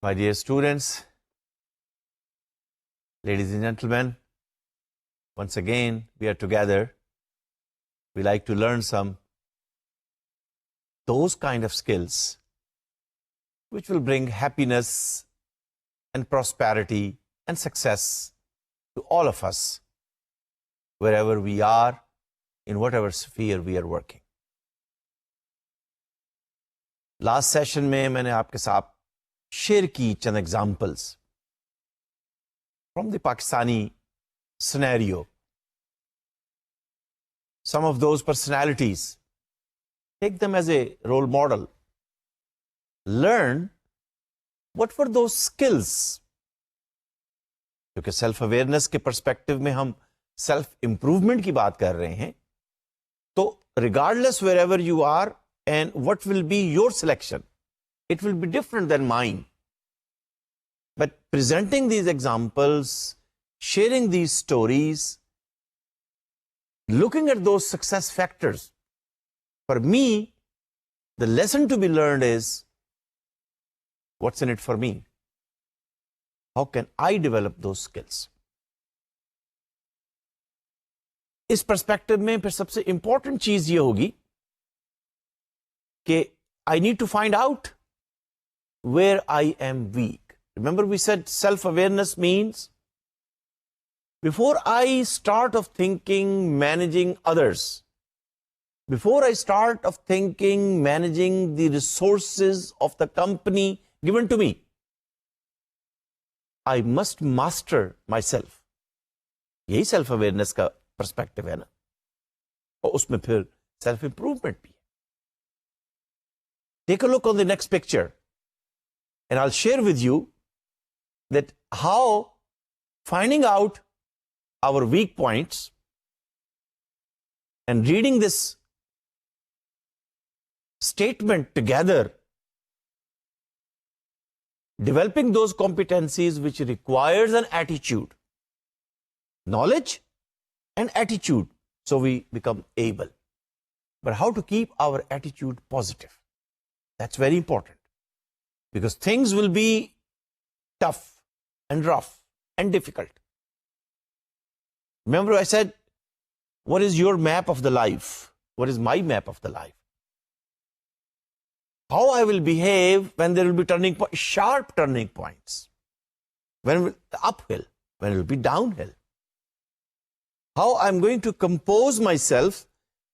My dear students, ladies and gentlemen, once again we are together. We like to learn those kind of skills which will bring happiness and prosperity and success to all of us, wherever we are, in whatever sphere we are working. Last session में मैंने आपके साथ share की चंद examples from the Pakistani scenario. Some of those personalities, take them as a role model. Learn what were those skills. क्योंकि self awareness के perspective में हम self improvement की बात कर रहे हैं, तो regardless wherever you are and what will be your selection, it will be different than mine. But presenting these examples, sharing these stories, looking at those success factors, for me, the lesson to be learned is, what's in it for me? How can I develop those skills? इस perspective में फिर सबसे important चीज ये होगी कि I need to find out where I am weak. Remember we said self-awareness means before I start of thinking managing others, before I start of thinking managing the resources of the company given to me, I must master myself. यही self-awareness का perspective है ना, और उसमें फिर self-improvement भी है. Take a look on the next picture and I'll share with you that how finding out our weak points and reading this statement together, developing those competencies which requires an attitude, knowledge and attitude, so we become able. But how to keep our attitude positive? That's very important, because things will be tough and rough and difficult. Remember I said, what is your map of the life? What is my map of the life? How I will behave when there will be sharp turning points, when it will be uphill, when it will be downhill. How I'm going to compose myself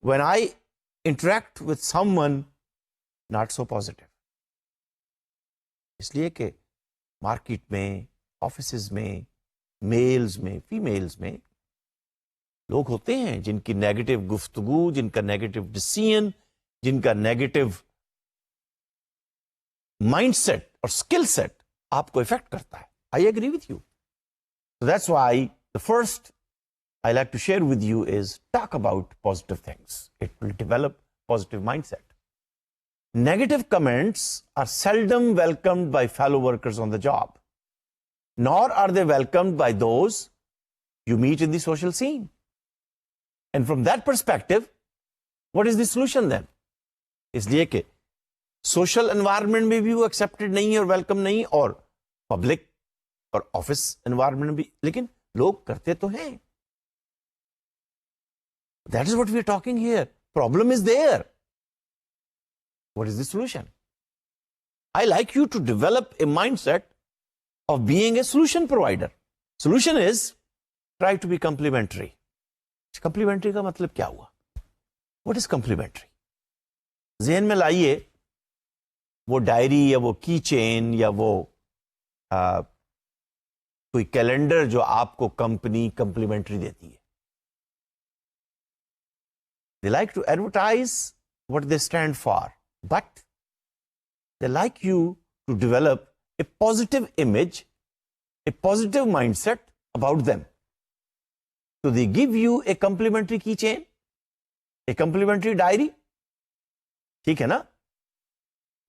when I interact with someone not so positive. इसलिए कि market में, offices में, mails में, females में लोग होते हैं जिनकी नेगेटिव गुफ्तगू, जिनका नेगेटिव डिसीजन, जिनका नेगेटिव माइंडसेट और स्किल सेट आपको इफेक्ट करता है. I agree with you. So that's why the first I like to share with you is talk about positive things. It will develop positive mindset. Negative comments are seldom welcomed by fellow workers on the job, nor are they welcomed by those you meet in the social scene. And from that perspective, what is the solution then? इसलिए कि social environment में भी वो accepted नहीं है और welcome नहीं, और पब्लिक और ऑफिस एनवायरनमेंट में भी, लेकिन लोग करते तो हैं. That is what we are talking here. Problem is there. What is the solution? I like you to develop a mindset of being a solution provider. Solution is try to be complimentary. Complimentary का मतलब क्या हुआ? What is complimentary? ज़हन में लाइए वो diary या वो की चेन या वो कोई कैलेंडर जो आपको कंपनी कम्प्लीमेंट्री देती है. They like to advertise what they stand for, but they like you to develop a positive image, a positive mindset about them. So they give you a complimentary keychain, a complimentary diary, ठीक है ना?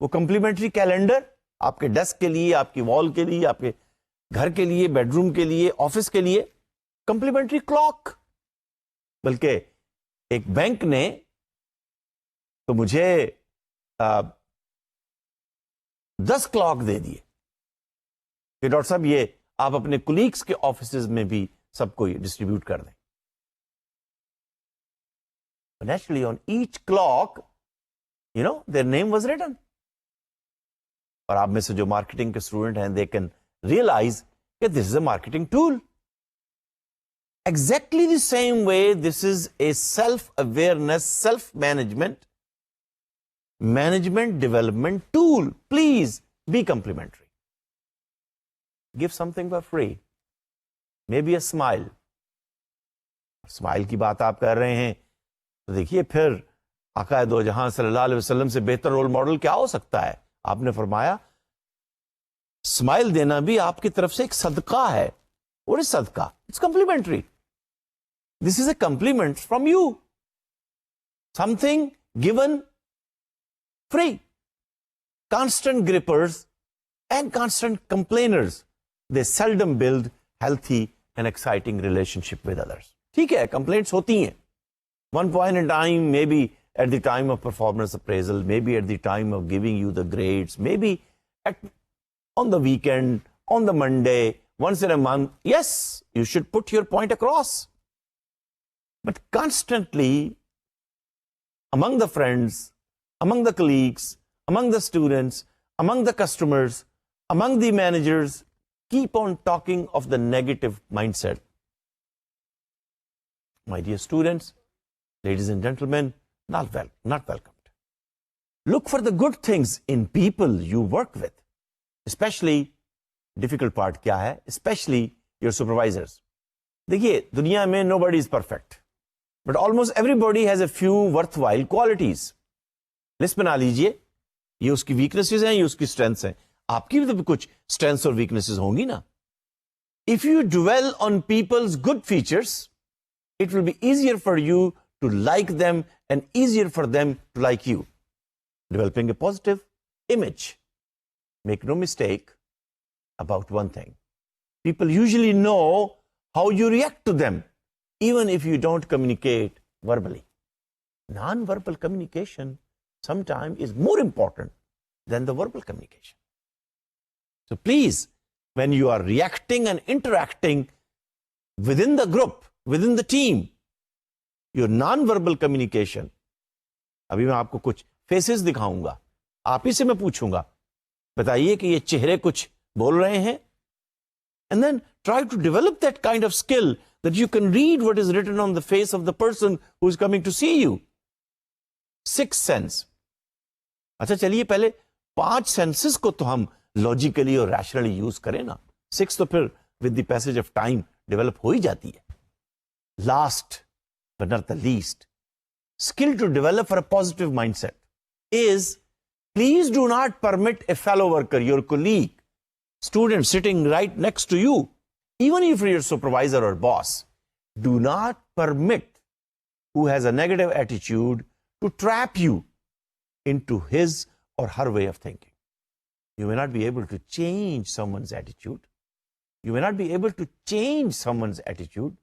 वो complimentary calendar आपके desk के लिए, आपकी wall के लिए, आपके घर के लिए, बेडरूम के लिए, ऑफिस के लिए, complimentary clock. बल्कि एक बैंक ने तो मुझे 10 क्लॉक दे दिए. कि डॉक्टर साहब ये आप अपने कुलीग्स के ऑफिसेज में भी सबको डिस्ट्रीब्यूट कर दें। Naturally on each clock their name was written. और आप में से जो मार्केटिंग के स्टूडेंट हैं, दे कैन रियलाइज कि this is a marketing tool. Exactly the same way, this is a self-awareness, management development tool. Please be complimentary. Give something for free. Maybe a smile. Smile की बात आप कर रहे हैं तो देखिए फिर आका दो जहां सल्लल्लाहु अलैहि वसल्लम से बेहतर रोल मॉडल क्या हो सकता है। आपने फरमाया स्माइल देना भी आपकी तरफ से एक सदका है। What is sadqa? It's complimentary. This is a compliment from you. Something given free. Constant grippers and constant complainers, they seldom build healthy and exciting relationship with others. ठीक है, complaints होती हैं. One point in time, maybe at the time of performance appraisal, maybe at the time of giving you the grades, maybe on the weekend, on the Monday, once in a month. Yes, you should put your point across. But constantly, among the friends, among the colleagues, among the students, among the customers, among the managers, keep on talking of the negative mindset. My dear students, ladies and gentlemen, not welcomed. Look for the good things in people you work with. Especially, difficult part क्या है? Especially your supervisors. देखिए, दुनिया में nobody is perfect. But almost everybody has a few worthwhile qualities. List बना लीजिए, ये उसकी weaknesses हैं, ये उसकी strengths हैं. आपकी भी तो कुछ strengths और weaknesses होंगी ना. If you dwell on people's good features, it will be easier for you to like them and easier for them to like you. Developing a positive image. Make no mistake about one thing. People usually know how you react to them, even if you don't communicate verbally. Non-verbal communication sometimes is more important than the verbal communication. So please, when you are reacting and interacting within the group, within the team, your non-verbal communication, अभी मैं आपको कुछ faces दिखाऊंगा, आप ही से मैं पूछूंगा, बताइए कि ये चेहरे कुछ बोल रहे हैं, and then try to develop that kind of skill that you can read what is written on the face of the person who is coming to see you. Sixth sense. अच्छा चलिए पहले 5 सेंसेस को तो हम logically और rationally use करें ना. 6 तो फिर with the passage of time develop हो ही जाती है. Last but not the least, skill to develop for a positive mindset is, please do not permit a fellow worker, your colleague, student sitting right next to you, even if you're your supervisor or boss, do not permit who has a negative attitude to trap you into his or her way of thinking. You may not be able to change someone's attitude. You may not be able to change someone's attitude,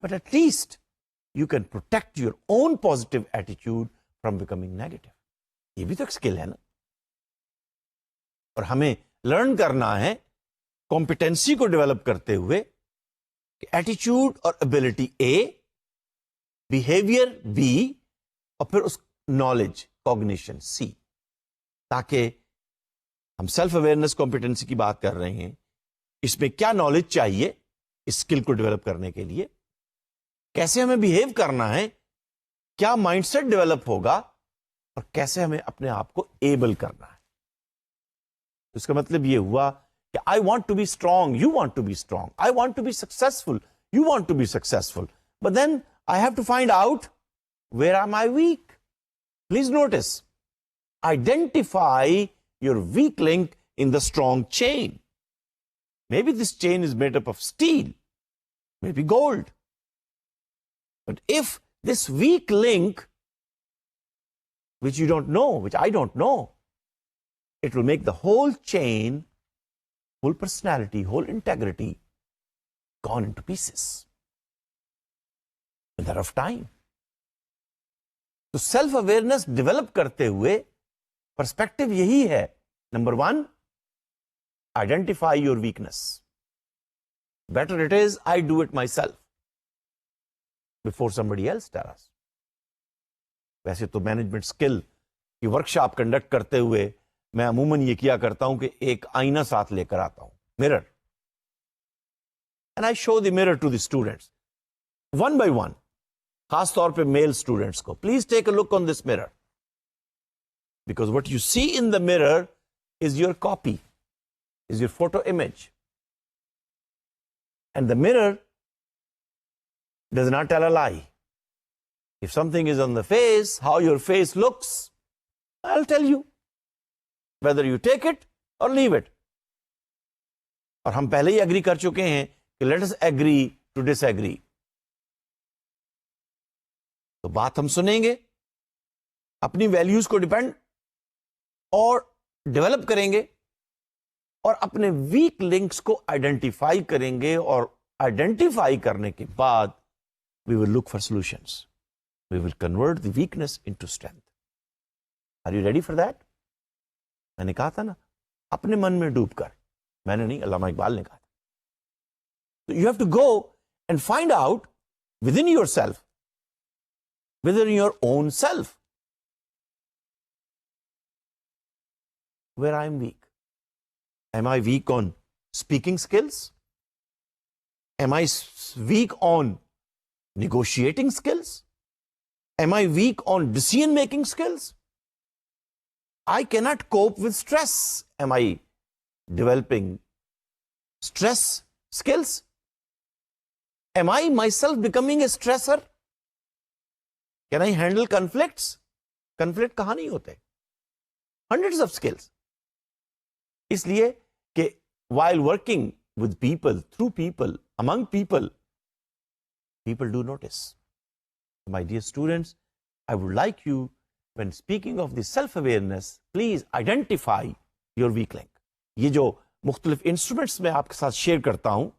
but at least you can protect your own positive attitude from becoming negative. ये भी तो एक skill है ना. और हमें learn करना है कॉम्पिटेंसी को डेवलप करते हुए कि एटीट्यूड और एबिलिटी ए, बिहेवियर बी, और फिर उस नॉलेज कॉग्निशन सी, ताकि हम सेल्फ अवेयरनेस कॉम्पिटेंसी की बात कर रहे हैं, इसमें क्या नॉलेज चाहिए इस स्किल को डेवलप करने के लिए, कैसे हमें बिहेव करना है, क्या माइंडसेट डेवलप होगा, और कैसे हमें अपने आप को एबल करना है. इसका मतलब यह हुआ कि I want to be strong, you want to be strong, I want to be successful, you want to be successful, but then I have to find out where am I weak. Please notice, identify your weak link in the strong chain. Maybe this chain is made up of steel, maybe gold. But if this weak link, which you don't know, which I don't know, it will make the whole chain, whole personality, whole integrity gone into pieces in that of time. तो self awareness develop करते हुए perspective यही है. Number 1, identify your weakness. Better it is I do it myself before somebody else does us. वैसे तो management skill की workshop conduct करते हुए मैं अमूमन ये किया करता हूं कि एक आईना साथ लेकर आता हूं, mirror, and I show the mirror to the students one by one, खास तौर पे मेल स्टूडेंट्स को. Please take a look on this mirror, because what you see in the mirror is your copy, is your photo image. And the mirror does not tell a lie. If something is on the face, how your face looks, I'll tell you whether you take it or leave it. और हम पहले ही agree कर चुके हैं कि let us agree to disagree. तो बात हम सुनेंगे, अपनी वैल्यूज को डिपेंड और डेवलप करेंगे और अपने वीक लिंक्स को आइडेंटिफाई करेंगे, और आइडेंटिफाई करने के बाद we will look for solutions. We will convert the weakness into strength. Are you ready for that? मैंने कहा था ना, अपने मन में डूबकर, मैंने नहीं, अल्लामा इकबाल ने कहा था. So you have to go and find out within yourself, within your own self, where I am weak. Am I weak on speaking skills? Am I weak on negotiating skills? Am I weak on decision-making skills? I cannot cope with stress. Am I developing stress skills? Am I myself becoming a stressor? Can I handle conflicts? Conflict कहाँ नहीं होते? Hundreds of skills. इसलिए कि while working with people, through people, among people, people do notice. My dear students, I would like you, when speaking of the self-awareness, please identify your weak link. ये जो मुख्तलिफ instruments मैं आपके साथ share करता हूं,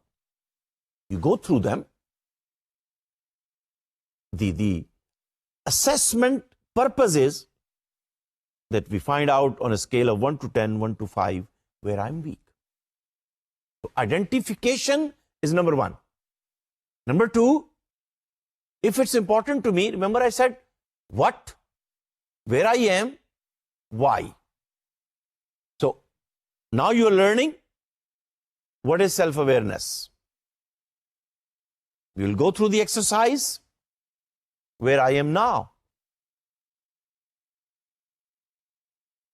you go through them. The assessment purpose is that we find out on a scale of 1 to 10, 1 to 5, where I'm weak. So identification is number one. Number two, if it's important to me, remember I said what, where I am, why. So now you're learning what is self-awareness. We'll go through the exercise where I am now.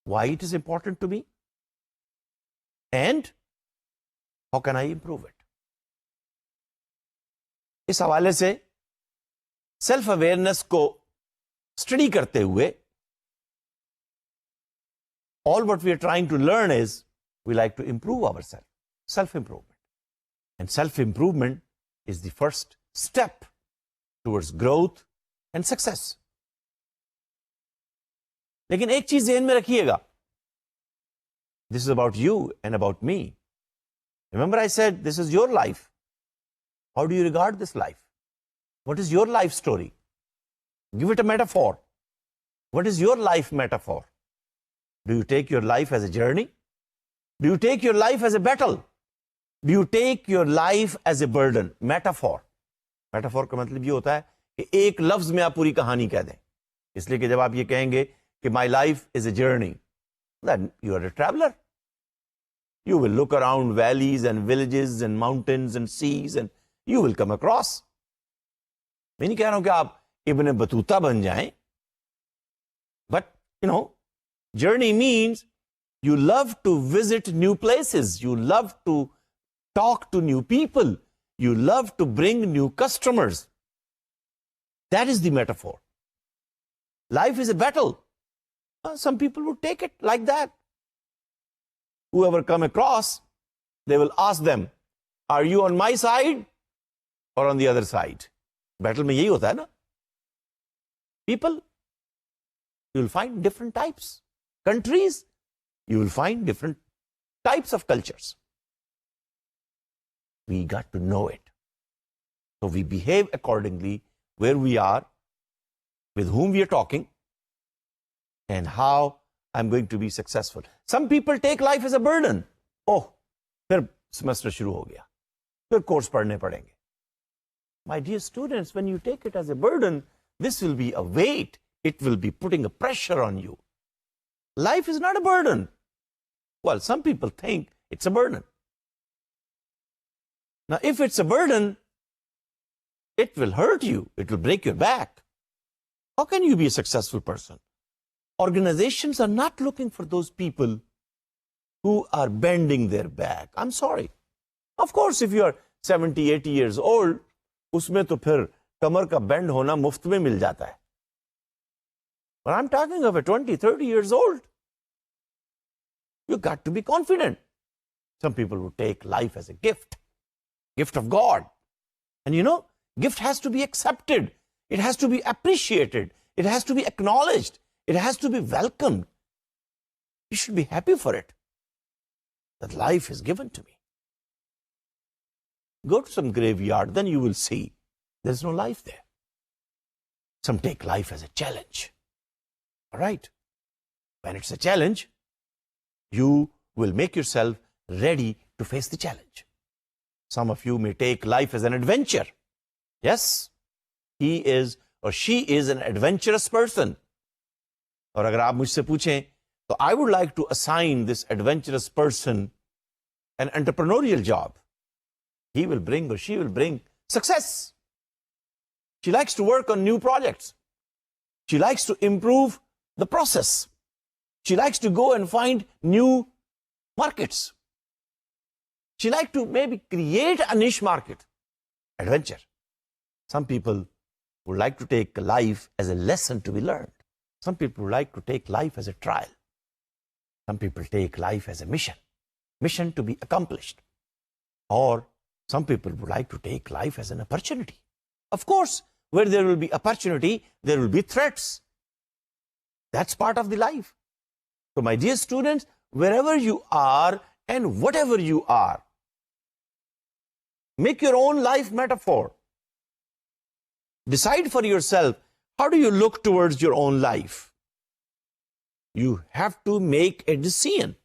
Why it is important to me, and how can I improve it. इस हवाले से self awareness को study करते हुए, all what we are trying to learn is we like to improve ourselves, self-improvement. And self-improvement is the first step towards growth and success. लेकिन एक चीज ज़हन में रखिएगा, this is about you and about me. Remember I said this is your life. How do you regard this life? What is your life story? Give it a metaphor. What is your life metaphor? Do you take your life as a journey? Do you take your life as a battle? Do you take your life as a burden? Metaphor. Metaphor का मतलब ये होता है कि एक लफ्ज में आप पूरी कहानी कह दें. इसलिए कि जब आप ये कहेंगे कि my life is a journey, then you are a traveler. You will look around valleys and villages and mountains and seas and you will come across. मैं नहीं कह रहा हूं कि आप इब्न बतूता बन जाएं, but you know, journey means you love to visit new places, you love to talk to new people, you love to bring new customers. That is the metaphor. Life is a battle. Some people would take it like that. Whoever come across, they will ask them, are you on my side or on the other side? Battle में यही होता है ना. People, you will find different types. Countries, you will find different types of cultures. We got to know it. So we behave accordingly where we are, with whom we are talking, and how I'm going to be successful. Some people take life as a burden. Oh, फिर semester शुरू हो गया, फिर course पढ़ने पड़ेंगे. My dear students, when you take it as a burden, this will be a weight. It will be putting a pressure on you. Life is not a burden. Well, some people think it's a burden. Now, if it's a burden, it will hurt you. It will break your back. How can you be a successful person? Organizations are not looking for those people who are bending their back. I'm sorry. Of course, if you are 70, 80 years old, उसमें तो फिर कमर का bend होना मुफ्त में मिल जाता है. But I'm talking of a 20, 30 years old. You got to be confident. Some people would take life as a gift of God. And you know, gift has to be accepted. It has to be appreciated. It has to be acknowledged. It has to be welcomed. You should be happy for it. That life is given to me. Go to some graveyard, then you will see there's no life there. Some take life as a challenge. All right? When it's a challenge, you will make yourself ready to face the challenge. Some of you may take life as an adventure. Yes, he is or she is an adventurous person. और अगर आप मुझसे पूछें, तो I would like to assign this adventurous person an entrepreneurial job. He will bring or she will bring success. She likes to work on new projects. She likes to improve the process. She likes to go and find new markets. She likes to maybe create a niche market. Adventure. Some people would like to take life as a lesson to be learned. Some people would like to take life as a trial. Some people take life as a mission to be accomplished. Or some people would like to take life as an opportunity. Of course, where there will be opportunity, there will be threats. That's part of the life. So my dear students, wherever you are and whatever you are, make your own life metaphor. Decide for yourself, how do you look towards your own life? You have to make a decision.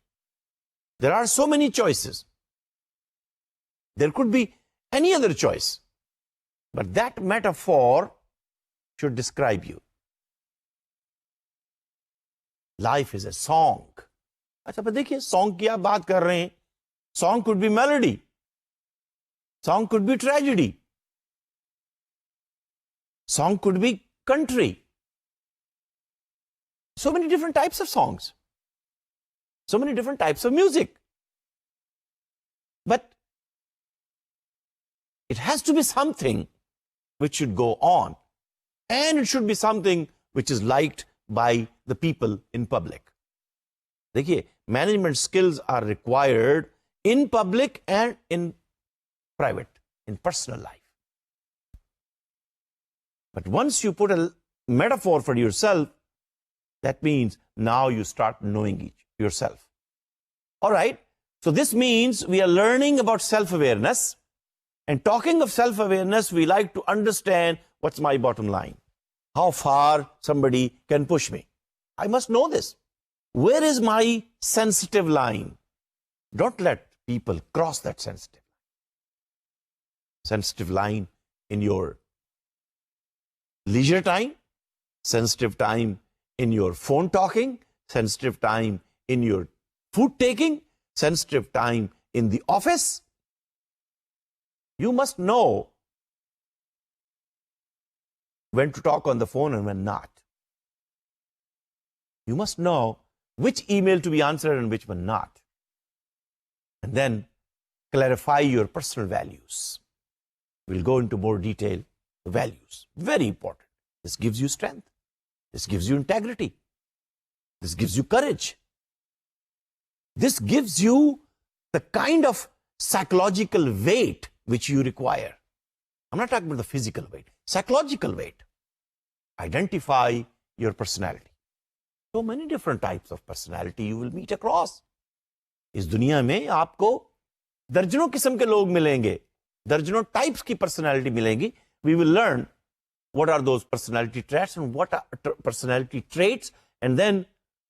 There are so many choices. There could be any other choice. But that metaphor should describe you. Life is a song. अच्छा पर देखिए song की आप बात कर रहे हैं. Song could be melody. Song could be tragedy. Song could be country. So many different types of songs. So many different types of music. But it has to be something which should go on. And it should be something which is liked by the people in public. देखिए, management skills are required in public and in private, in personal life. But once you put a metaphor for yourself, that means now you start knowing yourself. All right, so this means we are learning about self-awareness. And talking of self-awareness, we like to understand what's my bottom line. How far somebody can push me. I must know this. Where is my sensitive line? Don't let people cross that sensitive line. Sensitive line in your leisure time, sensitive time in your phone talking, sensitive time in your food taking, sensitive time in the office. You must know when to talk on the phone and when not. You must know which email to be answered and which one not. And then clarify your personal values. We'll go into more detail. The values, very important. This gives you strength. This gives you integrity. This gives you courage. This gives you the kind of psychological weight which you require. I'm not talking about the physical weight, psychological weight. Identify your personality. So many different types of personality you will meet across. इस दुनिया में आपको दर्जनों किस्म के लोग मिलेंगे, दर्जनों types की personality मिलेंगी. We will learn what are those personality traits and what are personality traits, and then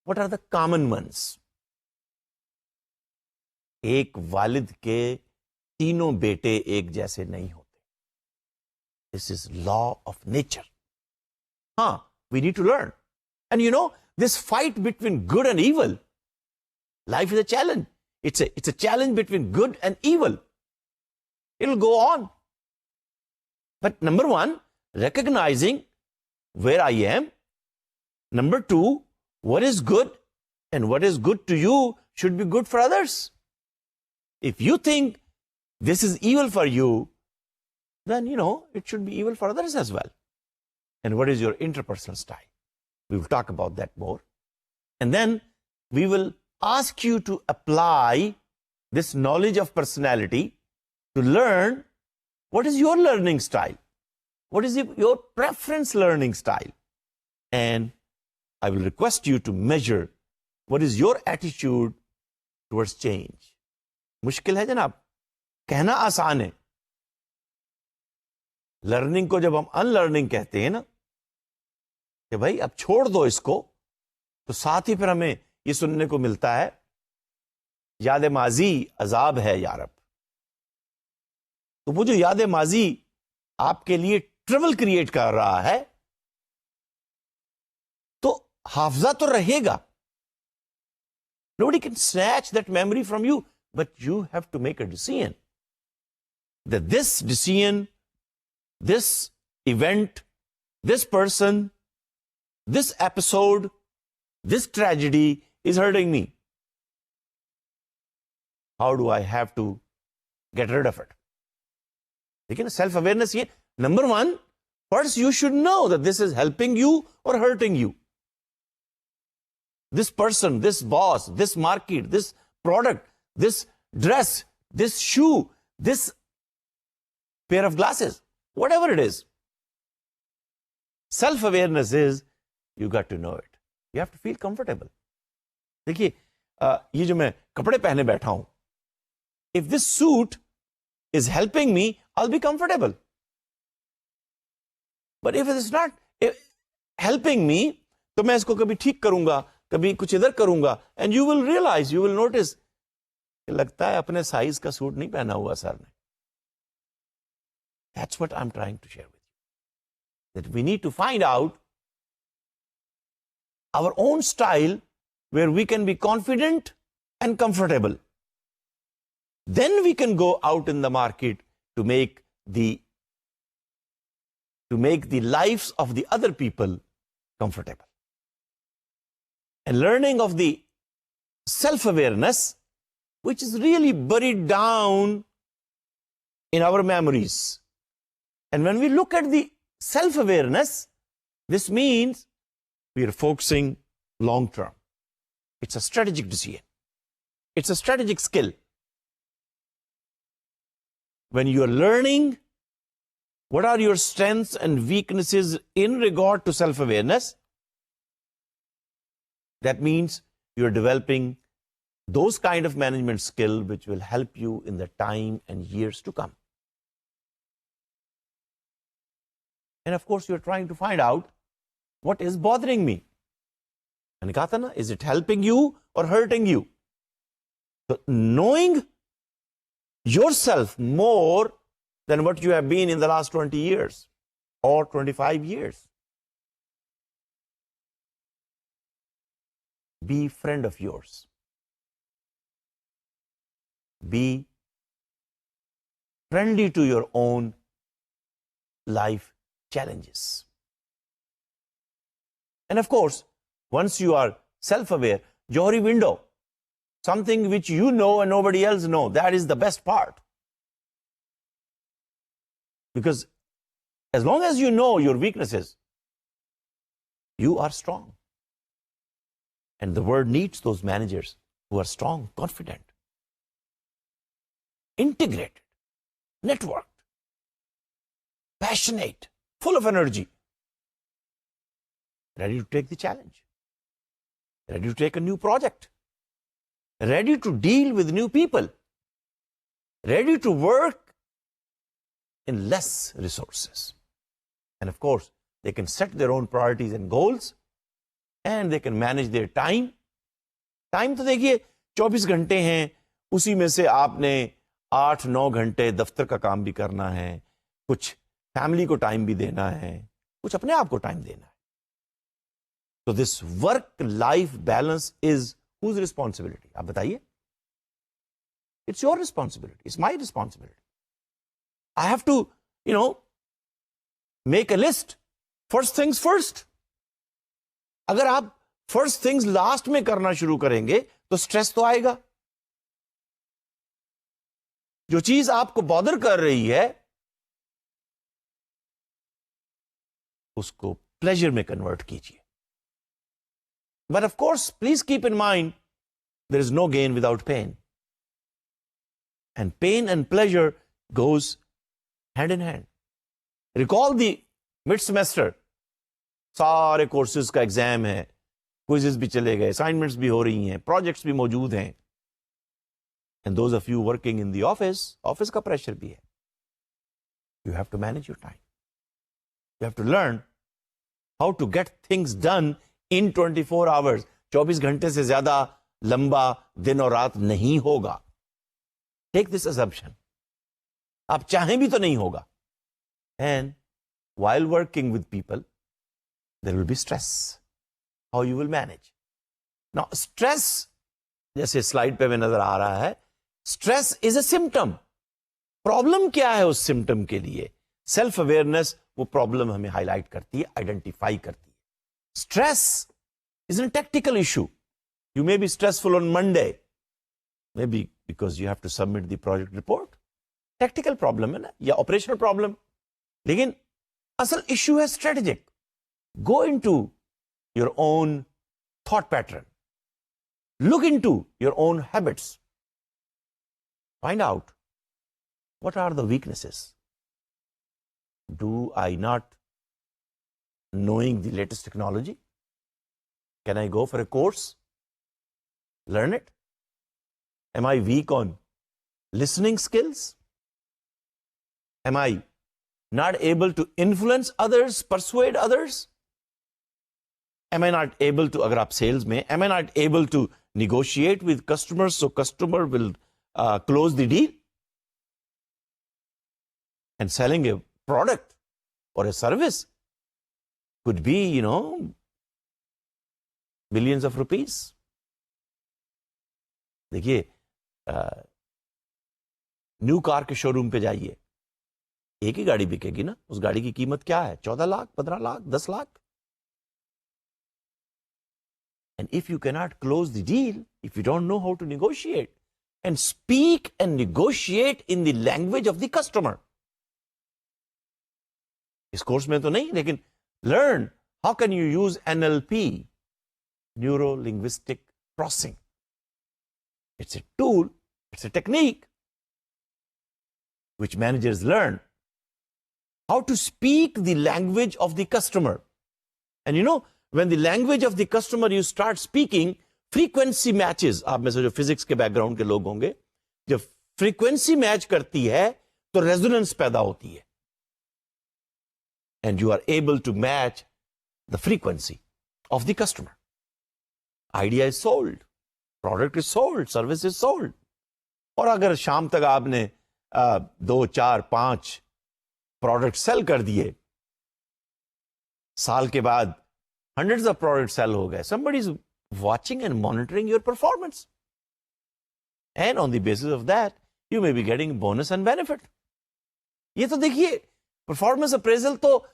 what are the common ones. एक वालिद के तीनों बेटे एक जैसे नहीं होते. This is law of nature. We need to learn. And you know, this fight between good and evil, life is a challenge. It's a challenge between good and evil. It'll go on. But number one, recognizing where I am. Number two, what is good and what is good to you should be good for others. If you think this is evil for you, then, it should be evil for others as well. And what is your interpersonal style? We will talk about that more. And then we will ask you to apply this knowledge of personality to learn what is your learning style. What is your preference learning style? And I will request you to measure what is your attitude towards change. मुश्किल है जनाब, कहना आसान है. Learning को जब हम unlearning कहते हैं ना, कि भाई अब छोड़ दो इसको, तो साथ ही फिर हमें ये सुनने को मिलता है, याद माजी अजाब है यारब. तो वो जो याद माजी आपके लिए ट्रबल क्रिएट कर रहा है, तो हाफजा तो रहेगा. Nobody can snatch that memory from you, but you have to make a decision that this decision, this event, this person, this episode, this tragedy is hurting me. How do I have to get rid of it? Again, self-awareness here. Number one, first you should know that this is helping you or hurting you. This person, this boss, this market, this product, this dress, this shoe, this pair of glasses, whatever it is. Self-awareness is, you got to know it. You have to feel comfortable. देखिए, ये जो मैं कपड़े पहने बैठा हूं, if this suit is helping me, I'll be comfortable. But if it is not helping me, तो मैं इसको कभी ठीक करूंगा, कभी कुछ इधर करूंगा, and you will realize, you will notice, लगता है अपने साइज का सूट नहीं पहना हुआ सर ने. That's what I'm trying to share with you. That we need to find out our own style where we can be confident and comfortable. Then we can go out in the market to make the lives of the other people comfortable. And learning of the self-awareness, which is really buried down in our memories. And when we look at the self-awareness, this means we are focusing long-term. It's a strategic decision. It's a strategic skill. When you are learning what are your strengths and weaknesses in regard to self-awareness, that means you're developing those kind of management skill which will help you in the time and years to come. And of course, you're trying to find out what is bothering me. And कहा था ना, is it helping you or hurting you? So knowing yourself more than what you have been in the last 20 years or 25 years. Be friend of yours. Be friendly to your own life challenges. And of course, once you are self-aware, Johari window, something which you know and nobody else knows, that is the best part. Because as long as you know your weaknesses, you are strong. And the world needs those managers who are strong, confident, integrated, networked, passionate, full of energy, ready to take the challenge, ready to take a new project, ready to deal with new people, ready to work in less resources. And of course, they can set their own priorities and goals, and they can manage their time. Time तो देखिए 24 घंटे हैं, उसी में से आपने 8-9 घंटे दफ्तर का काम भी करना है, कुछ फैमिली को टाइम भी देना है, कुछ अपने आप को टाइम देना है. तो this work life balance is whose responsibility? आप बताइए. It's your responsibility, it's my responsibility. I have to make a list. First things first. अगर आप फर्स्ट थिंग्स लास्ट में करना शुरू करेंगे तो स्ट्रेस तो आएगा. जो चीज आपको बॉदर कर रही है उसको प्लेजर में कन्वर्ट कीजिए. But of course please keep in mind there is no gain without pain. And pain and pleasure goes hand in hand. Recall the mid semester, सारे कोर्सेज का एग्जाम है, क्विज़ेस भी चले गए, असाइनमेंट्स भी हो रही हैं, प्रोजेक्ट्स भी मौजूद हैं. And those of you working in the office, office का प्रेशर भी है. You have to manage your time. You have to learn how to get things done in 24 hours. 24 घंटे से ज्यादा लंबा दिन और रात नहीं होगा. Take this assumption. आप चाहें भी तो नहीं होगा. And while working with people, there will be stress. How you will manage? Now, stress, जैसे स्लाइड पे में नजर आ रहा है, stress is a symptom. Problem क्या है उस सिम्टम के लिए? सेल्फ अवेयरनेस वो प्रॉब्लम हमें हाईलाइट करती है, आइडेंटिफाई करती है. Stress is an technical issue. You may be stressful on Monday, may be because you have to submit the project report. Technical problem है ना, या ऑपरेशनल प्रॉब्लम. लेकिन असल इश्यू है strategic. Go into your own thought pattern, look into your own habits, find out what are the weaknesses. Do I not knowing the latest technology? Can I go for a course, learn it? Am I weak on listening skills? Am I not able to influence others, persuade others? Am I not able to, agar aap sales mein, am I not able to negotiate with customers so customer will close the deal? And selling a product or a service could be, billions of rupees. देखिए, new car के showroom पे जाइए, एक ही गाड़ी बिकेगी ना. उस गाड़ी की कीमत क्या है? 14 lakh, 15 lakh, 10 lakh. And if you cannot close the deal, if you don't know how to negotiate and speak and negotiate in the language of the customer, इस कोर्स में तो नहीं, लेकिन learn how can you use NLP, neuro linguistic processing. It's a tool, it's a technique which managers learn how to speak the language of the customer. And when the language of the customer you start speaking, frequency matches. आप में से जो physics के background के लोग होंगे, जब frequency match करती है तो रेजोनेंस पैदा होती है. And you are able to match the frequency of the customer. Idea is sold, product is sold, service is sold. और अगर शाम तक आपने 2, 4, 5 प्रोडक्ट सेल कर दिए, साल के बाद hundreds of products sell हो गए, somebody is watching and monitoring your performance. And on the basis of that, you may be getting bonus and benefit. ये तो देखिए, परफॉर्मेंस अप्रेजल तो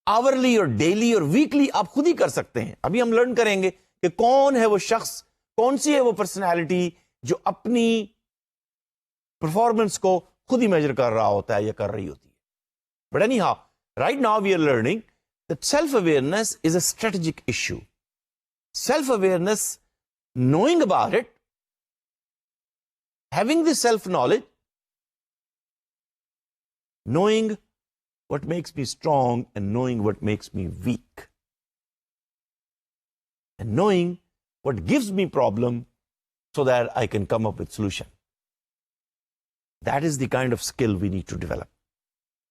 आवरली और डेली और वीकली आप खुद ही कर सकते हैं. अभी हम लर्न करेंगे कि कौन है वो शख्स, कौन सी है वो पर्सनैलिटी जो अपनी परफॉर्मेंस को खुद ही मेजर कर रहा होता है या कर रही होती है. But anyhow, right now we are learning that self awareness is a strategic issue. Self awareness, knowing about it, having the self knowledge, knowing what makes me strong and knowing what makes me weak, and knowing what gives me problem so that I can come up with solution. That is the kind of skill we need to develop.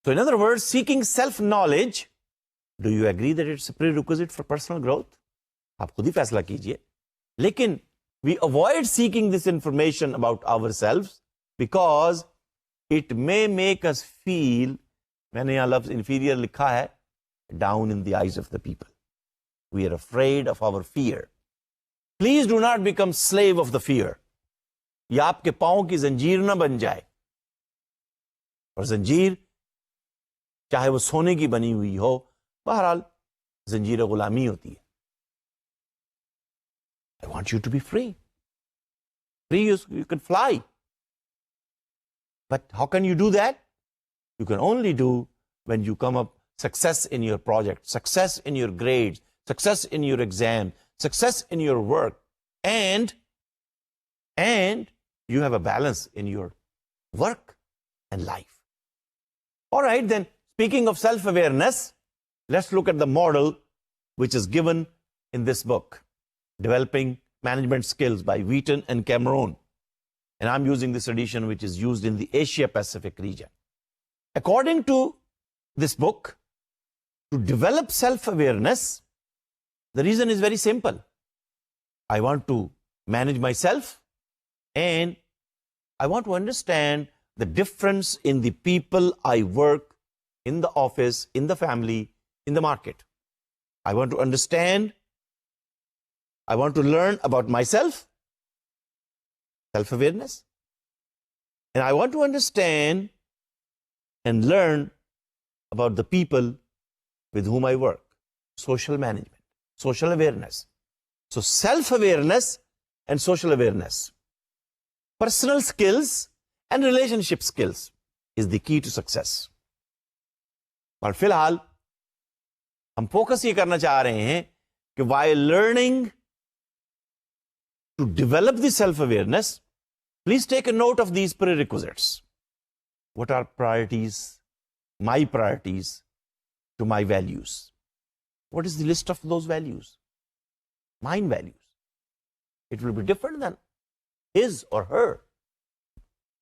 So in other words, seeking self knowledge, do you agree that it's a prerequisite for personal growth? आप खुद ही फैसला कीजिए. लेकिन we avoid seeking this information about ourselves because it may make us feel, मैंने यहाँ लफ्ज inferior लिखा है, down in the eyes of the people. We are afraid of our fear. Please do not become slave of the fear. ये आपके पाँव की जंजीर ना बन जाए. और जंजीर चाहे वो सोने की बनी हुई हो, बहरहाल जंजीर गुलामी होती है. I want you to be free. Free, you can fly. But how can you do that? You can only do when you come up success in your project, success in your grades, success in your exam, success in your work, and you have a balance in your work and life. All right, then, speaking of self-awareness, let's look at the model which is given in this book, Developing Management Skills by Wheaton and Cameron. And I'm using this edition which is used in the Asia-Pacific region. According to this book, to develop self-awareness, the reason is very simple. I want to manage myself and I want to understand the difference in the people I work, in the office, in the family, in the market. I want to understand, I want to learn about myself, self-awareness, and I want to understand and learn about the people with whom I work, social management, social awareness. So self-awareness and social awareness. Personal skills and relationship skills is the key to success. और फिलहाल हम focus ये करना चाह रहे हैं कि while learning to develop the self-awareness, please take a note of these prerequisites. What are priorities, my priorities to my values? What is the list of those values? Mine values. It will be different than his or her.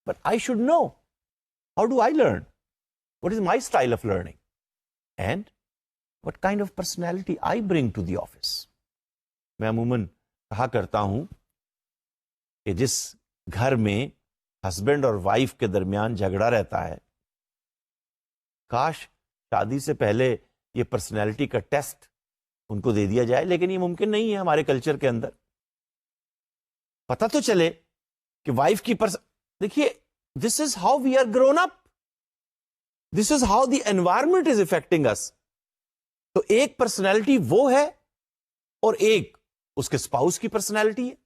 But I should know. How do I learn? What is my style of learning? And what kind of personality I bring to the office? मैं अमूमन कहा करता हूं कि जिस घर में husband और वाइफ के दरमियान झगड़ा रहता है, काश शादी से पहले ये पर्सनैलिटी का टेस्ट उनको दे दिया जाए, लेकिन ये मुमकिन नहीं है हमारे कल्चर के अंदर. पता तो चले कि वाइफ की देखिए, this is how we are grown up, this is how the environment is affecting us. तो एक पर्सनैलिटी वो है और एक उसके स्पाउस की पर्सनैलिटी है.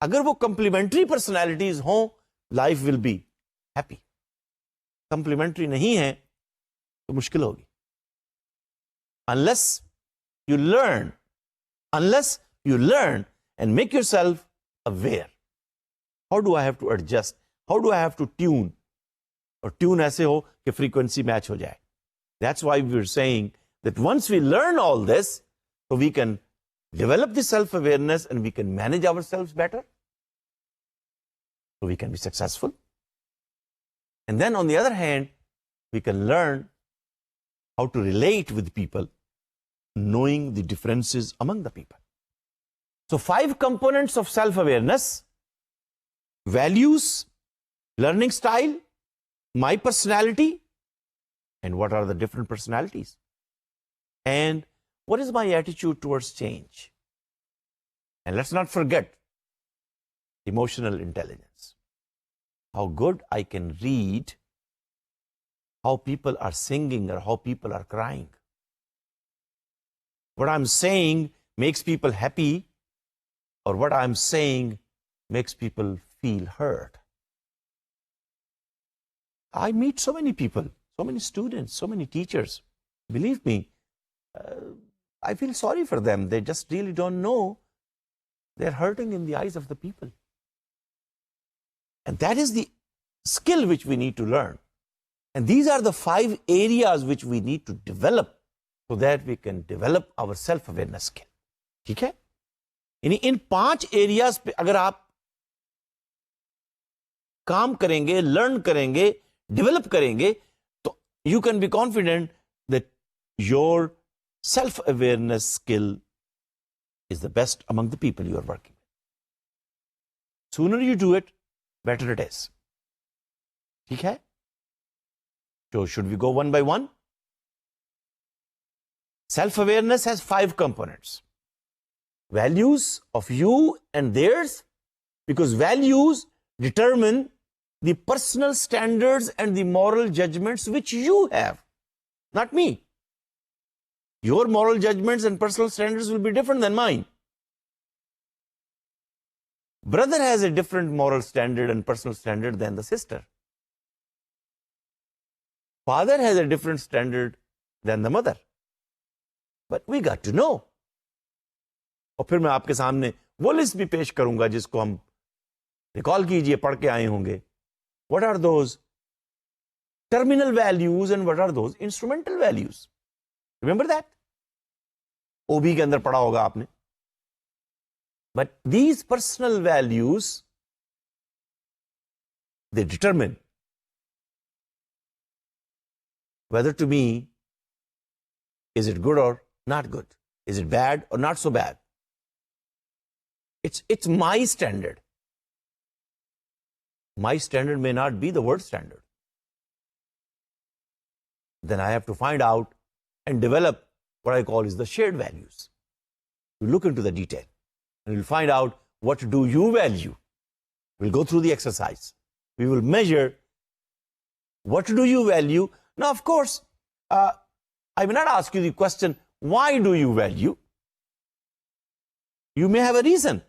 अगर वो कंप्लीमेंट्री पर्सनैलिटीज हों, life will be happy. Complementary नहीं है तो मुश्किल होगी. unless you learn and make yourself aware. How do I have to adjust? How do I have to tune? Or tune ऐसे हो कि frequency match हो जाए. That's why we're saying that once we learn all this, so we can develop the self-awareness and we can manage ourselves better. So we can be successful. And then on the other hand, we can learn how to relate with people, knowing the differences among the people. So 5 components of self-awareness: values, learning style, my personality, and what are the different personalities, and what is my attitude towards change. And let's not forget emotional intelligence. How good I can read how people are singing or how people are crying. What I'm saying makes people happy, or what I'm saying makes people feel hurt. I meet so many people, so many students, so many teachers. Believe me, I feel sorry for them. They just really don't know they're hurting in the eyes of the people. And that is the skill which we need to learn. And these are the 5 areas which we need to develop so that we can develop our self-awareness skill. ठीक है? यानी इन 5 areas पे अगर आप काम करेंगे, learn करेंगे, develop करेंगे, तो you can be confident that your self-awareness skill is the best among the people you are working with. Sooner you do it, better it is. ठीक है? So should we go one by one? Self-awareness has 5 components. Values of you and theirs, because values determine the personal standards and the moral judgments which you have, not me. Your moral judgments and personal standards will be different than mine. Brother has a different moral standard and personal standard than the sister. Father has a different standard than the mother. But we got to know. और फिर मैं आपके सामने वो list भी पेश करूंगा जिसको हम रिकॉल कीजिए, पढ़ के आए होंगे. What are those terminal values and what are those instrumental values? Remember that? OB के अंदर पढ़ा होगा आपने. But these personal values, they determine whether to me, is it good or not good? Is it bad or not so bad? It's my standard. My standard may not be the world standard. Then I have to find out and develop what I call is the shared values. We look into the detail and we'll find out what do you value. We'll go through the exercise. We will measure what do you value. Now, of course, I will not ask you the question, why do you value? You may have a reason.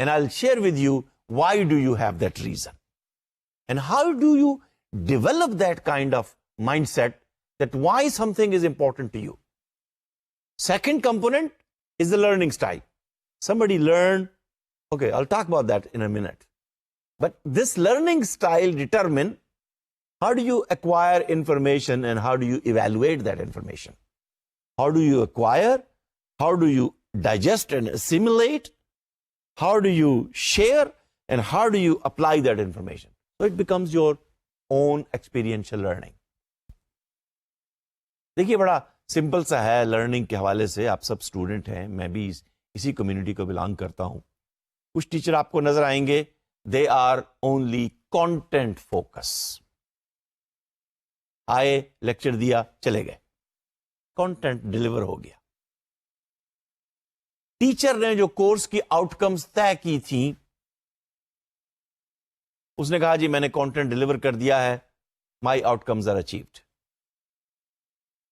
And I'll share with you why do you have that reason. And how do you develop that kind of mindset that why something is important to you. Second component is the learning style. Somebody learn, okay, I'll talk about that in a minute. But this learning style determine how do you acquire information and how do you evaluate that information. How do you acquire? How do you digest and assimilate? How do you share? And how do you apply that information? So it becomes your own experiential learning. देखिए बड़ा simple सा है learning के हवाले से. आप सब student हैं, मैं भी इसी कम्युनिटी को बिलोंग करता हूं. कुछ टीचर आपको नजर आएंगे, they are only content focus. आए, लेक्चर दिया, चले गए, कंटेंट डिलीवर हो गया. टीचर ने जो कोर्स की आउटकम्स तय की थी, उसने कहा जी मैंने कंटेंट डिलीवर कर दिया है, my outcomes are achieved.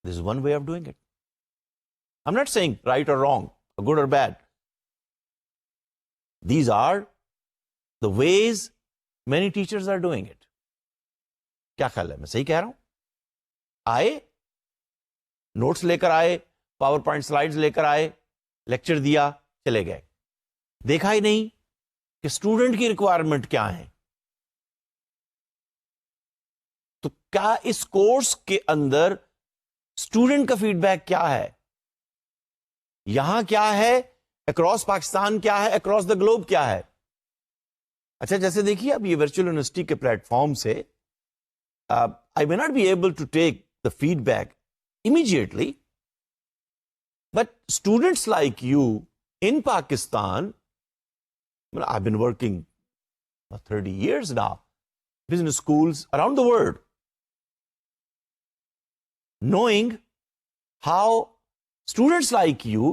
This is one way of doing it. I'm not saying right or wrong, or good or bad. These are the ways many teachers are doing it. क्या ख्याल है, मैं सही कह रहा हूं? आए, नोट्स लेकर आए, पावर पॉइंट स्लाइड्स लेकर आए, लेक्चर दिया, चले गए. देखा ही नहीं कि स्टूडेंट की रिक्वायरमेंट क्या है. तो क्या इस कोर्स के अंदर स्टूडेंट का फीडबैक क्या है, यहां क्या है, अक्रॉस पाकिस्तान क्या है, अक्रॉस द ग्लोब क्या है. अच्छा, जैसे देखिए अब ये वर्चुअल यूनिवर्सिटी के प्लेटफॉर्म से I may not be able to take the feedback immediately, but students like you in Pakistan, I have been working 30 years now, business schools around the world, knowing how students like you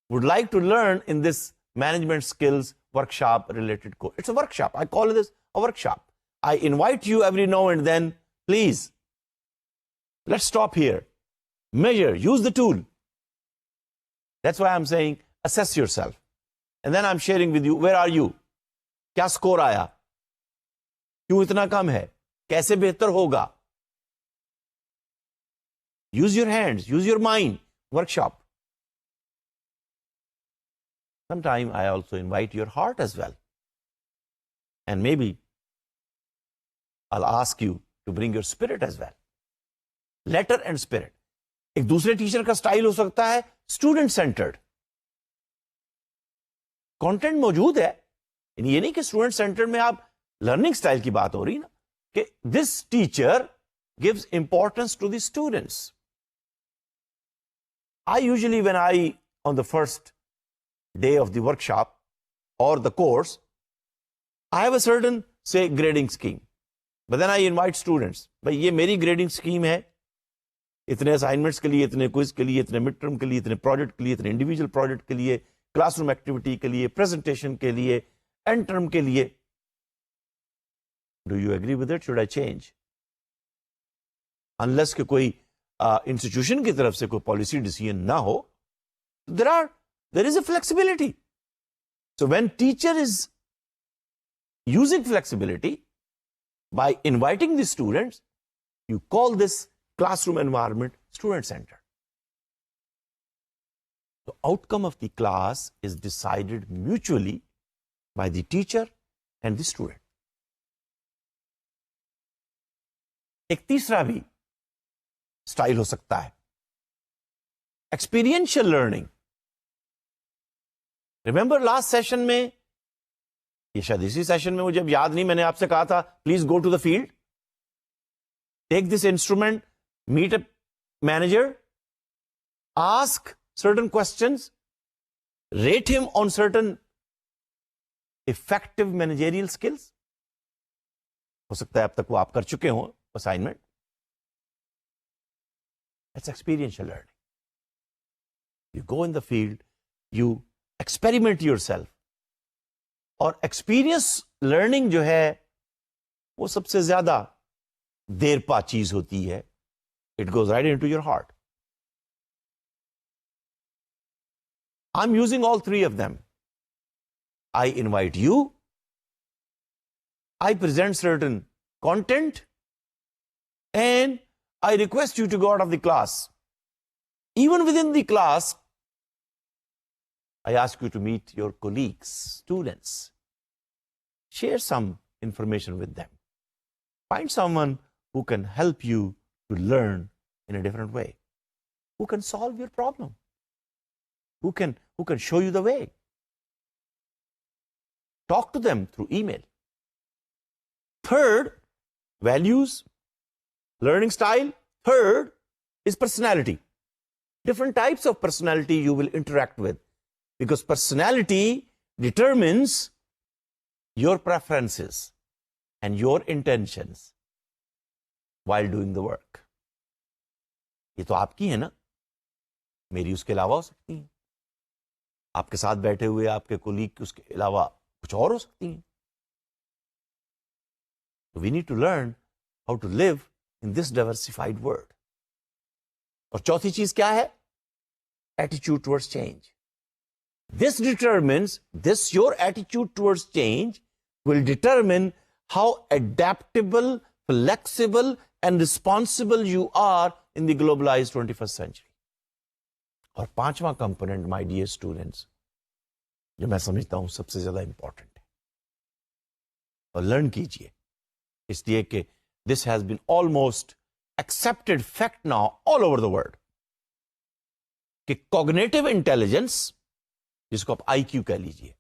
would like to learn in this management skills workshop related course. It's a workshop. I call this a workshop. I invite you every now and then, please, let's stop here. Measure, use the tool. That's why I'm saying assess yourself. And then I'm sharing with you, where are you? क्या score आया? क्यों इतना कम है? कैसे बेहतर होगा? Use your hands, use your mind. Workshop. Sometimes I also invite your heart as well. And maybe I'll ask you to bring your spirit as well. Letter and spirit. एक दूसरे टीचर का स्टाइल हो सकता है student centred. Content मौजूद है, ये नहीं कि स्टूडेंट सेंटर्ड में आप लर्निंग स्टाइल की बात हो रही ना, कि this teacher gives importance to the students. I usually, on the first day of the workshop or the course, I have a certain, say, grading scheme. But then I invite students. भाई ये मेरी grading scheme है. इतने assignments के लिए, इतने quiz के लिए, इतने midterm के लिए, इतने project के लिए, इतने individual project के लिए, classroom activity के लिए, presentation के लिए, end term के लिए. Do you agree with it? Should I change? Unless कि कोई institution की तरफ से कोई policy decision ना हो, there is a flexibility. So when teacher is using flexibility by inviting the students, you call this classroom environment student-centered. The outcome of the class is decided mutually by the teacher and the student. एक तीसरा भी style हो सकता है, experiential learning. Remember last session में, ये शायद इसी सेशन में, मुझे अब याद नहीं, मैंने आपसे कहा था please go to the field, take this instrument, meet a manager, ask certain questions, rate him on certain effective managerial skills. हो सकता है अब तक वो आप कर चुके हो assignment. That's experiential learning. You go in the field, you experiment yourself. और experience learning जो है वो सबसे ज्यादा देर पा चीज होती है. It goes right into your heart. I'm using all three of them. I invite you, I present certain content, and I request you to go out of the class. Even within the class, I ask you to meet your colleagues, students. Share some information with them. Find someone who can help you to learn in a different way, who can solve your problem, who can show you the way. Talk to them through email. Third, values, learning style. Third is personality. Different types of personality you will interact with, because personality determines your preferences and your intentions while doing the work. ये तो आपकी है ना, मेरी उसके अलावा हो सकती है, आपके साथ बैठे हुए आपके कोलीग उसके अलावा कुछ और हो सकती हैं. So we need to learn how to live in this diversified world. और चौथी चीज क्या है? Attitude towards change. This determines, your attitude towards change will determine how adaptable, flexible, and responsible you are in the globalized 21st century. और पांचवा component, my dear students, जो मैं समझता हूं सबसे ज्यादा इंपॉर्टेंट है, और लर्न कीजिए, इसलिए कि this has been almost accepted fact now all over the world, कि cognitive intelligence, जिसको आप IQ कह लीजिए,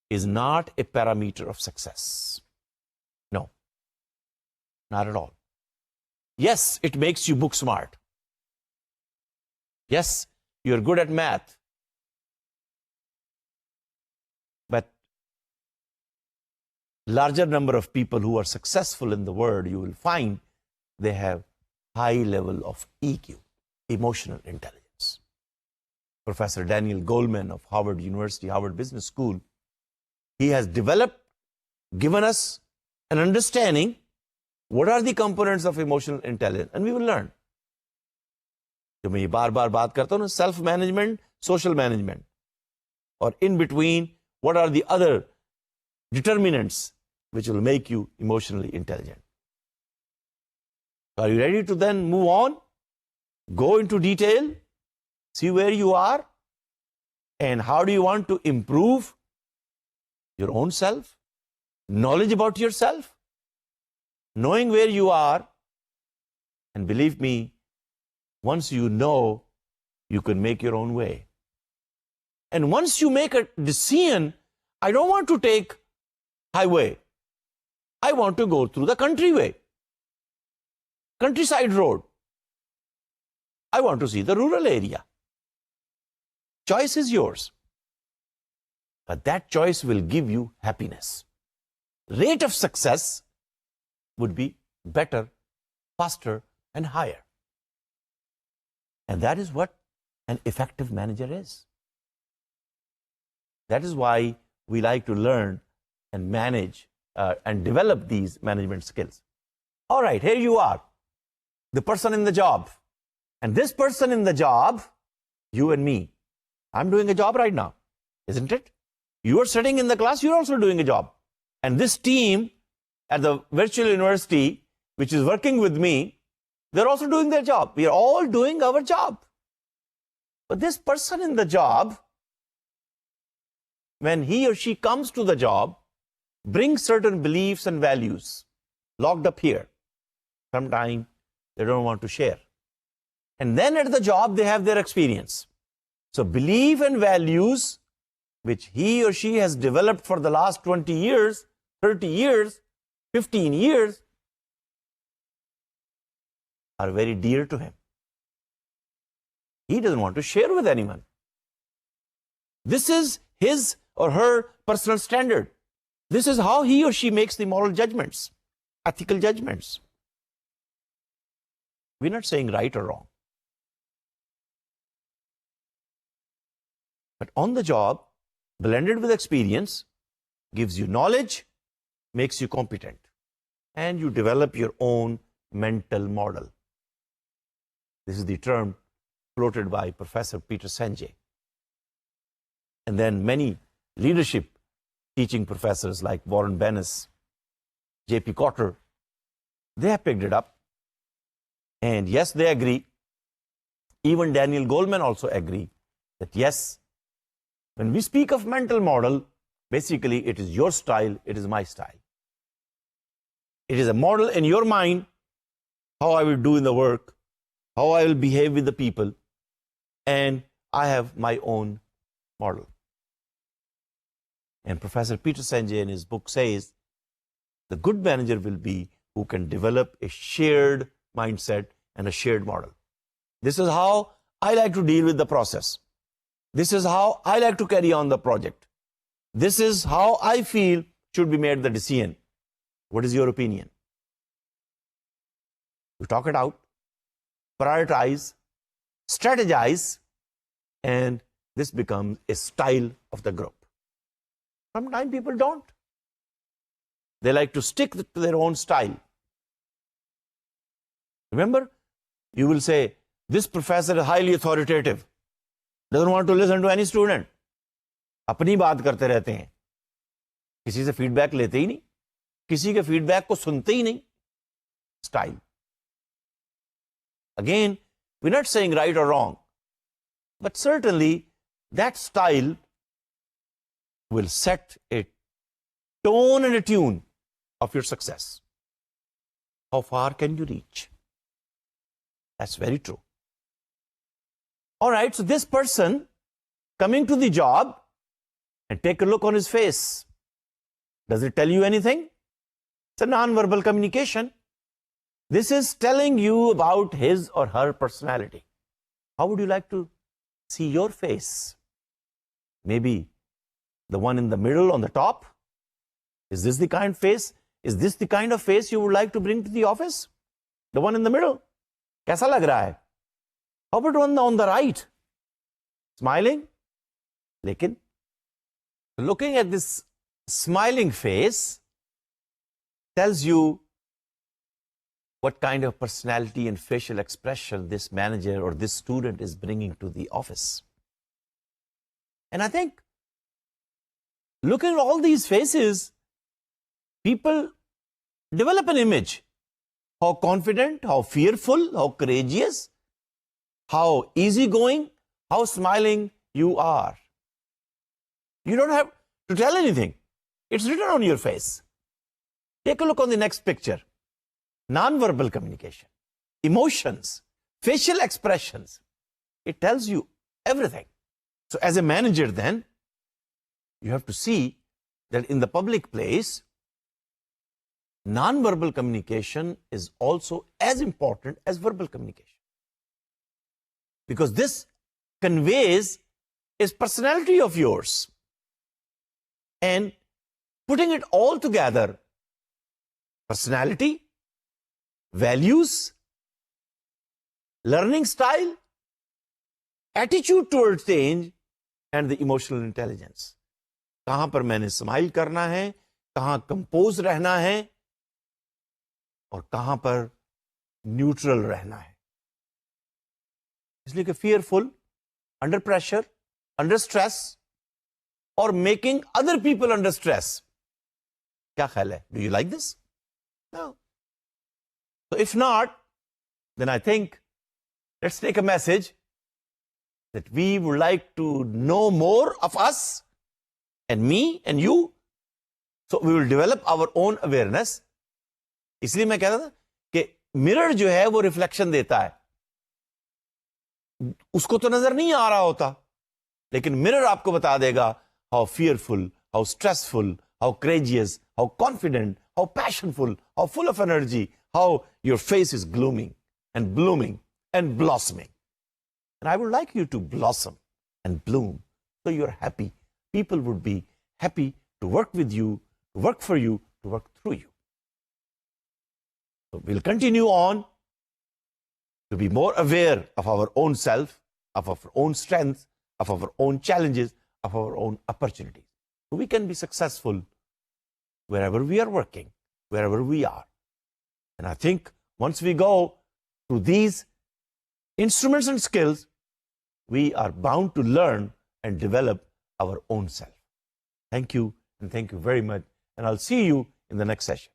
is not a parameter of success. No, not at all. Yes, it makes you book smart. Yes, you're good at math. But larger number of people who are successful in the world, you will find they have high level of EQ, emotional intelligence. Professor Daniel Goleman of Harvard University, Harvard Business School, he has given us an understanding what are the components of emotional intelligence, and we will learn. जो मैं ये बार बार बात करता हूँ ना, self management, social management, और in between what are the other determinants which will make you emotionally intelligent. Are you ready to then move on, go into detail, see where you are, and how do you want to improve your own self, knowledge about yourself, knowing where you are, and believe me, once you know, you can make your own way. And once you make a decision, I don't want to take highway, I want to go through the country way, countryside road. I want to see the rural area. Choice is yours. But that choice will give you happiness. Rate of success would be better, faster, and higher. And that is what an effective manager is. That is why we like to learn and manage and develop these management skills. All right, here you are, the person in the job. And this person in the job, you and me, I'm doing a job right now, isn't it? You are sitting in the class, you're also doing a job. And this team at the virtual university, which is working with me, they're also doing their job. We are all doing our job. But this person in the job, when he or she comes to the job, brings certain beliefs and values locked up here. Sometimes they don't want to share. And then at the job, they have their experience. So belief and values, which he or she has developed for the last 20 years, 30 years, 15 years, are very dear to him. He doesn't want to share with anyone. This is his or her personal standard. This is how he or she makes the moral judgments, ethical judgments. We're not saying right or wrong. But on the job, blended with experience, gives you knowledge, makes you competent, and you develop your own mental model. This is the term floated by Professor Peter Senge. And then many leadership teaching professors like Warren Bennis, J.P. Cotter, they have picked it up. And yes, they agree. Even Daniel Goleman also agree that yes, when we speak of mental model, basically it is your style, it is my style. It is a model in your mind, how I will do in the work, how I will behave with the people, and I have my own model. And Professor Peter Senge in his book says, the good manager will be who can develop a shared mindset and a shared model. This is how I like to deal with the process. This is how I like to carry on the project. This is how I feel should be made the decision. What is your opinion? You talk it out, prioritize, strategize, and this becomes a style of the group. Sometimes people don't. They like to stick to their own style. Remember, you will say, this professor is highly authoritative, doesn't want to listen to any student. अपनी बात करते रहते हैं, किसी से feedback लेते ही नहीं, किसी के फीडबैक को सुनते ही नहीं. Style. Again, we're not saying right or wrong, but certainly that style will set a tone and a tune of your success. How far can you reach? That's very true. All right, so this person coming to the job, and take a look on his face. Does it tell you anything? It's a non-verbal communication. This is telling you about his or her personality. How would you like to see your face? Maybe the one in the middle on the top? Is this the kind of face? Is this the kind of face you would like to bring to the office? The one in the middle? कैसा लग रहा है? How about one on the right? Smiling? लेकिन looking at this smiling face tells you what kind of personality and facial expression this manager or this student is bringing to the office. And I think looking at all these faces, people develop an image. How confident, how fearful, how courageous, how easygoing, how smiling you are. You don't have to tell anything. It's written on your face. Take a look on the next picture. Non-verbal communication, emotions, facial expressions. It tells you everything. So as a manager then, you have to see that in the public place, non-verbal communication is also as important as verbal communication. Because this conveys is personality of yours. And putting it all together, personality, values, learning style, attitude towards change, and the emotional intelligence. कहां पर मैंने smile करना है, कहां compose रहना है, और कहां पर न्यूट्रल रहना है. इसलिए कि fearful, under pressure, under stress, or making other people under stress. क्या ख्याल है? Do you like this? No. So if not, then I think let's take a message that we would like to know more of us and me and you. So we will develop our own awareness. इसलिए मैं कह रहा था कि mirror जो है वो reflection देता है. उसको तो नजर नहीं आ रहा होता, लेकिन मिरर आपको बता देगा how fearful, how stressful, how courageous, how confident, how passionful, how full of energy, how your face is glooming and blooming and blossoming. And I would like you to blossom and bloom so you're happy. People would be happy to work with you, to work for you, to work through you. So we'll continue on to be more aware of our own self, of our own strengths, of our own challenges, of our own opportunities. So we can be successful wherever we are working, wherever we are. And I think once we go through these instruments and skills, we are bound to learn and develop our own self. Thank you, and thank you very much. And I'll see you in the next session.